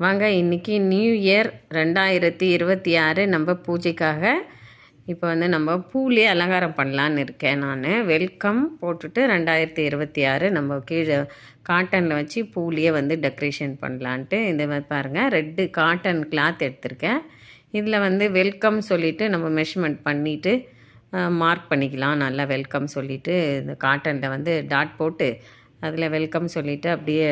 வாங்க இன்றைக்கி new year 2026 நம்ம பூஜைக்காக இப்போ வந்து நம்ம பூலே அலங்காரம் பண்ணலான்னு இருக்கேன். நான் வெல்கம் போட்டுட்டு 2026 நம்ம கீழே காட்டனில் வச்சு பூலேயே வந்து டெக்கரேஷன் பண்ணலான்ட்டு இந்த மாதிரி பாருங்கள், ரெட்டு காட்டன் கிளாத் எடுத்திருக்கேன். இதில் வந்து வெல்கம் சொல்லிவிட்டு நம்ம மெஷர்மெண்ட் பண்ணிவிட்டு மார்க் பண்ணிக்கலாம். நல்லா வெல்கம் சொல்லிவிட்டு இந்த காட்டனில் வந்து டாட் போட்டு அதில் வெல்கம் சொல்லிவிட்டு அப்படியே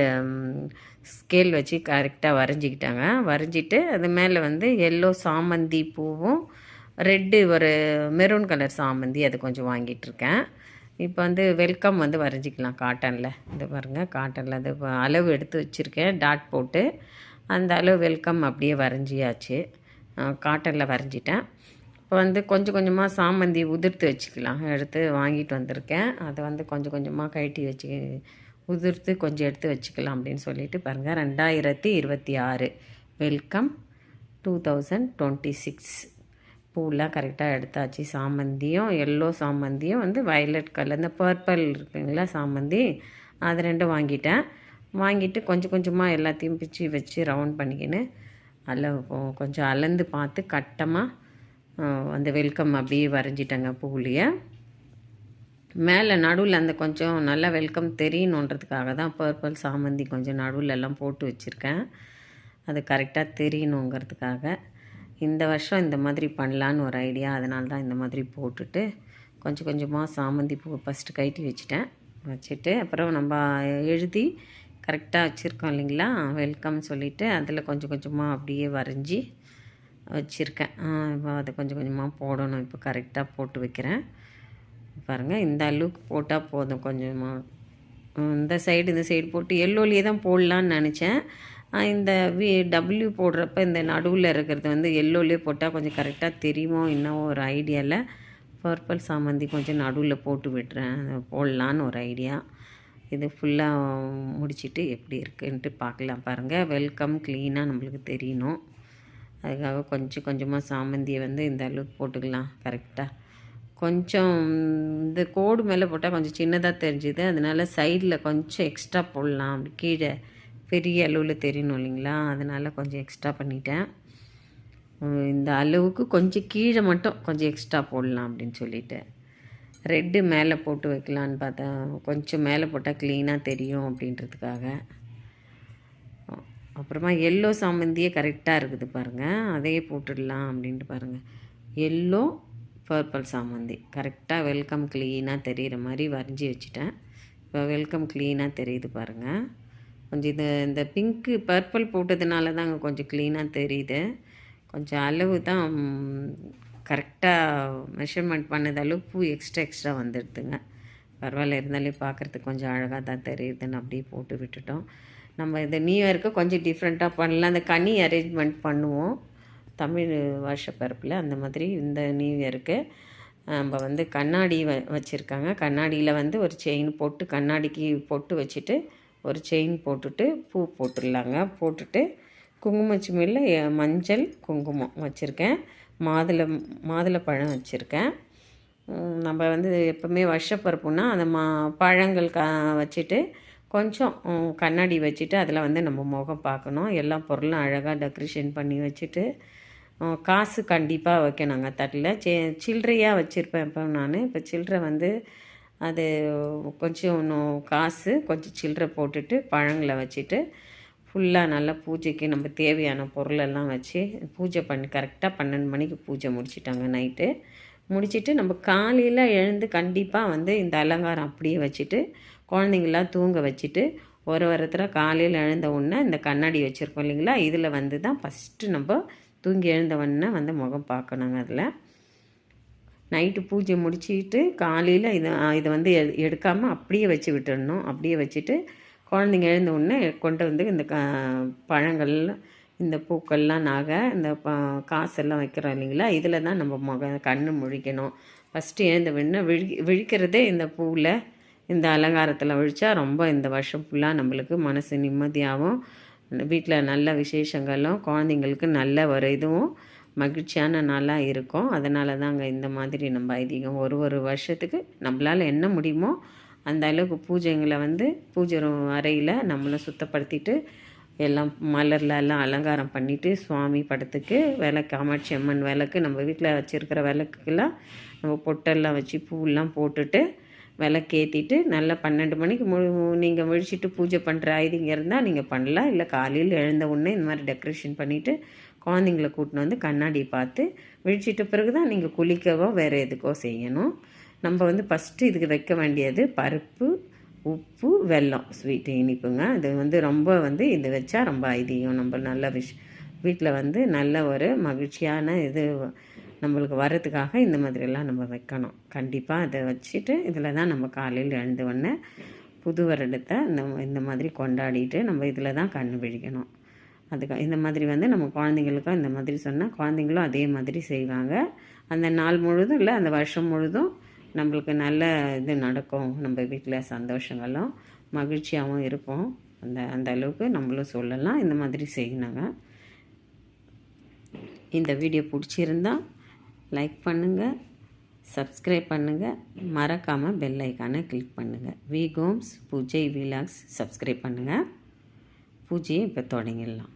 ஸ்கேல் வச்சு கரெக்டாக வரைஞ்சிக்கிட்டாங்க. வரைஞ்சிட்டு அது மேலே வந்து எல்லோ சாமந்தி பூவும் ரெட்டு ஒரு மெரூன் கலர் சாமந்தி அது கொஞ்சம் வாங்கிட்டுருக்கேன். இப்போ வந்து வெல்கம் வந்து வரைஞ்சிக்கலாம் காட்டனில். இது பாருங்கள், காட்டனில் அது அளவு எடுத்து வச்சுருக்கேன் டாட் போட்டு. அந்த அளவு வெல்கம் அப்படியே வரைஞ்சியாச்சு, காட்டனில் வரைஞ்சிட்டேன். இப்போ வந்து கொஞ்சம் கொஞ்சமாக சாமந்தி உதிர்த்து வச்சுக்கலாம். எடுத்து வாங்கிட்டு வந்திருக்கேன். அதை வந்து கொஞ்சம் கொஞ்சமாக கழட்டி வச்சு உதிர்த்து கொஞ்சம் எடுத்து வச்சுக்கலாம் அப்படின்னு சொல்லிட்டு பாருங்கள். 2026 வெல்கம் 2026 பூலாம் கரெக்டாக எடுத்தாச்சு. சாமந்தியும் எல்லோ சாமந்தியும் வந்து வயலட் கலர் இந்த பர்பிள் இருக்குங்களா சாமந்தி, அது ரெண்டும் வாங்கிட்டேன். வாங்கிட்டு கொஞ்சம் கொஞ்சமாக எல்லாத்தையும் பிச்சு வச்சு ரவுண்ட் பண்ணிக்கின்னு கொஞ்சம் அளந்து பார்த்து கட்டமாக அந்த வெல்கம் அப்படியே வரைஞ்சிட்டேங்க பூலையே. மேலே நடுவில் அந்த கொஞ்சம் நல்லா வெல்கம் தெரியணுன்றதுக்காக தான் பர்பிள் சாமந்தி கொஞ்சம் நடுவில் எல்லாம் போட்டு வச்சுருக்கேன். அது கரெக்டாக தெரியணுங்கிறதுக்காக இந்த வருஷம் இந்த மாதிரி பண்ணலான்னு ஒரு ஐடியா. அதனால தான் இந்த மாதிரி போட்டுட்டு கொஞ்சம் கொஞ்சமாக சாமந்தி பூ ஃபஸ்ட்டு கட்டி வச்சுட்டு அப்புறம் நம்ம எழுதி கரெக்டாக வச்சுருக்கோம் இல்லைங்களா வெல்கம் சொல்லிவிட்டு அதில் கொஞ்சம் கொஞ்சமாக அப்படியே வரைஞ்சி வச்சுருக்கேன். இப்போ அதை கொஞ்சம் கொஞ்சமாக போடணும். இப்போ கரெக்டாக போட்டு வைக்கிறேன் பாருங்கள். இந்த அளவுக்கு போட்டால் போதும். கொஞ்சமாக இந்த சைடு போட்டு எல்லோலேயே தான் போடலான்னு நினச்சேன். இந்த டபிள்யூ போடுறப்ப இந்த நடுவில் இருக்கிறது வந்து எல்லோலேயே போட்டால் கொஞ்சம் கரெக்டாக தெரியுமோ இன்னும் ஒரு ஐடியாவில் பர்பிள் சாமந்தி கொஞ்சம் நடுவில் போட்டு விட்டுறேன், போடலான்னு ஒரு ஐடியா. இது ஃபுல்லாக முடிச்சுட்டு எப்படி இருக்குன்ட்டு பார்க்கலாம். பாருங்கள், வெல்கம் க்ளீனாக நம்மளுக்கு தெரியணும். அதுக்காக கொஞ்சம் கொஞ்சமாக சாமந்தியை வந்து இந்த அளவுக்கு போட்டுக்கலாம் கரெக்டாக. கொஞ்சம் இந்த கோடு மேலே போட்டால் கொஞ்சம் சின்னதாக தெரிஞ்சுது, அதனால் சைடில் கொஞ்சம் எக்ஸ்ட்ரா போடலாம். அப்படி கீழே பெரிய அளவில் தெரியணும் இல்லைங்களா, அதனால் கொஞ்சம் எக்ஸ்ட்ரா பண்ணிட்டேன். இந்த அளவுக்கு கொஞ்சம் கீழே மட்டும் கொஞ்சம் எக்ஸ்ட்ரா போடலாம் அப்படின்னு சொல்லிவிட்டு ரெட்டு மேலே போட்டு வைக்கலான்னு பார்த்தா கொஞ்சம் மேலே போட்டால் க்ளீனாக தெரியும் அப்படின்றதுக்காக. அப்புறமா எல்லோ சாமந்தியே கரெக்டாக இருக்குது பாருங்கள், அதையே போட்டுடலாம் அப்படின்ட்டு பாருங்கள். எல்லோ பர்பிள் சாமந்தி கரெக்டாக வெல்கம் க்ளீனாக தெரிகிற மாதிரி வரைஞ்சி வச்சுட்டேன். இப்போ வெல்கம் க்ளீனாக தெரியுது பாருங்கள். கொஞ்சம் இந்த பிங்க்கு பர்பிள் போட்டதுனால தான் அங்கே கொஞ்சம் க்ளீனாக தெரியுது. கொஞ்சம் அளவு தான் கரெக்டாக மெஷர்மெண்ட் பண்ணது அளவு பூ எக்ஸ்ட்ரா வந்துடுதுங்க. பரவாயில்ல, இருந்தாலே பார்க்குறதுக்கு கொஞ்சம் அழகாக தான் தெரியுதுன்னு அப்படியே போட்டு விட்டுட்டோம். நம்ம இந்த நியூ இயருக்கு கொஞ்சம் டிஃப்ரெண்ட்டாக பண்ணலாம். அந்த கனி அரேஞ்ச்மெண்ட் பண்ணுவோம் தமிழ் வருஷ பிறப்பில். அந்த மாதிரி இந்த நியூ இயருக்கு நம்ம வந்து கண்ணாடி வச்சுருக்காங்க. கண்ணாடியில் வந்து ஒரு செயின் போட்டு கண்ணாடிக்கு பொட்டு வச்சுட்டு ஒரு செயின் போட்டுட்டு பூ போட்டுடலாங்க. போட்டுட்டு குங்குமச்சிமில்ல மஞ்சள் குங்குமம் வச்சுருக்கேன். மாதுளை பழம் வச்சுருக்கேன். நம்ம வந்து எப்போவுமே வருஷப்பருப்புன்னா அந்த பழங்கள் வச்சுட்டு கொஞ்சம் கண்ணாடி வச்சுட்டு அதில் வந்து நம்ம முகம் பார்க்கணும். எல்லா பொருளும் அழகாக டெக்கரேஷன் பண்ணி வச்சுட்டு காசு கண்டிப்பாக வைக்கணுங்க தட்டில். சில்லறையாக வச்சுருப்பேன் இப்போ நான். இப்போ சில்லறை வந்து அது கொஞ்சம் காசு கொஞ்சம் சில்லறை போட்டுட்டு பழங்களை வச்சுட்டு ஃபுல்லாக நல்லா பூஜைக்கு நம்ம தேவையான பொருளெல்லாம் வச்சு பூஜை பண்ணி கரெக்டாக 12 மணிக்கு பூஜை முடிச்சிட்டாங்க நைட்டு. முடிச்சுட்டு நம்ம காலையில் எழுந்து கண்டிப்பாக வந்து இந்த அலங்காரம் அப்படியே வச்சுட்டு குழந்தைங்களாம் தூங்க வச்சுட்டு ஒரு வாரத்தில் காலையில் எழுந்த உடனே இந்த கண்ணாடி வச்சுருக்கோம் இல்லைங்களா, இதில் வந்து தான் ஃபஸ்ட்டு நம்ம தூங்கி எழுந்த உடனே வந்து முகம் பார்க்கணுங்க. அதில் நைட்டு பூஜை முடிச்சுட்டு காலையில் இதை வந்து எடுக்காமல் அப்படியே வச்சு விட்டுடணும். அப்படியே வச்சுட்டு குழந்தைங்க எழுந்த உடனே கொண்டு வந்து இந்த பழங்கள் இந்த பூக்கள்லாம் இந்த காசெல்லாம் வைக்கிறோம் இல்லைங்களா, இதில் தான் நம்ம கண்ணு முழிக்கணும். ஃபஸ்ட்டு எழுந்த உடனே விழிக்கிறதே இந்த பூவில் இந்த அலங்காரத்தில் விழிச்சா ரொம்ப இந்த வருஷம் ஃபுல்லாக நம்மளுக்கு மனசு நிம்மதியாகவும் வீட்டில் நல்ல விசேஷங்களும் குழந்தைங்களுக்கு நல்ல ஒரு இதுவும் மகிழ்ச்சியான நாளாக இருக்கும். அதனால தாங்க இந்த மாதிரி நம்ம ஐதீகம் ஒரு வருஷத்துக்கு நம்மளால் என்ன முடியுமோ அந்த அளவுக்கு பூஜைங்களை வந்து பூஜை அறையில் நம்மளும் சுத்தப்படுத்திட்டு எல்லாம் மலர்லாம் அலங்காரம் பண்ணிவிட்டு சுவாமி படத்துக்கு விளக்கு, காமாட்சி அம்மன் விளக்கு, நம்ம வீட்டில் வச்சுருக்கிற விளக்குக்கெல்லாம் நம்ம பொட்டெல்லாம் வச்சு பூவெல்லாம் போட்டுட்டு விளக்கேற்றிட்டு நல்லா 12 மணிக்கு நீங்கள் முழிச்சிட்டு பூஜை பண்ணுற ஐதிங்க இருந்தால் நீங்கள் பண்ணலாம். இல்லை காலையில் எழுந்த உடனே இந்த மாதிரி டெக்கரேஷன் பண்ணிவிட்டு குழந்தைங்கள கூட்டின்னு வந்து கண்ணாடி பார்த்து விழிச்சிட்ட பிறகு தான் நீங்கள் குளிக்கவோ வேறு எதுக்கோ செய்யணும். நம்ம வந்து ஃபஸ்ட்டு இதுக்கு வைக்க வேண்டியது பருப்பு, உப்பு, வெல்லம், ஸ்வீட்டு, இனிப்புங்க. அது வந்து ரொம்ப வந்து இது வச்சா ரொம்ப ஐதீகம். நம்ம நல்ல வீட்டில் வந்து நல்ல ஒரு மகிழ்ச்சியான இது நம்மளுக்கு வர்றதுக்காக இந்த மாதிரியெல்லாம் நம்ம வைக்கணும். கண்டிப்பாக அதை வச்சுட்டு இதில் தான் நம்ம காலையில் எழுந்த உடனே புது வருடத்தை இந்த மாதிரி கொண்டாடிட்டு நம்ம இதில் தான் கண் விழிக்கணும். அதுக்கு இந்த மாதிரி வந்து நம்ம குழந்தைங்களுக்கும் இந்த மாதிரி சொன்னால் குழந்தைங்களும் அதே மாதிரி செய்வாங்க. அந்த நாள் முழுதும் இல்லை, அந்த வருஷம் முழுதும் நம்மளுக்கு நல்ல இது நடக்கும். நம்ம வீட்டில் சந்தோஷங்களும் மகிழ்ச்சியாகவும் இருப்போம். அந்த அளவுக்கு நம்மளும் சொல்லலாம். இந்த மாதிரி செய்யணுங்க. இந்த வீடியோ பிடிச்சிருந்தா லைக் பண்ணுங்கள், சப்ஸ்கிரைப் பண்ணுங்கள், மறக்காமல் பெல் ஐக்கானை கிளிக் பண்ணுங்கள். வி கோம்ஸ் பூஜை விலாக்ஸ் சப்ஸ்கிரைப் பண்ணுங்கள். பூஜையை இப்போ தொடங்கிடலாம்.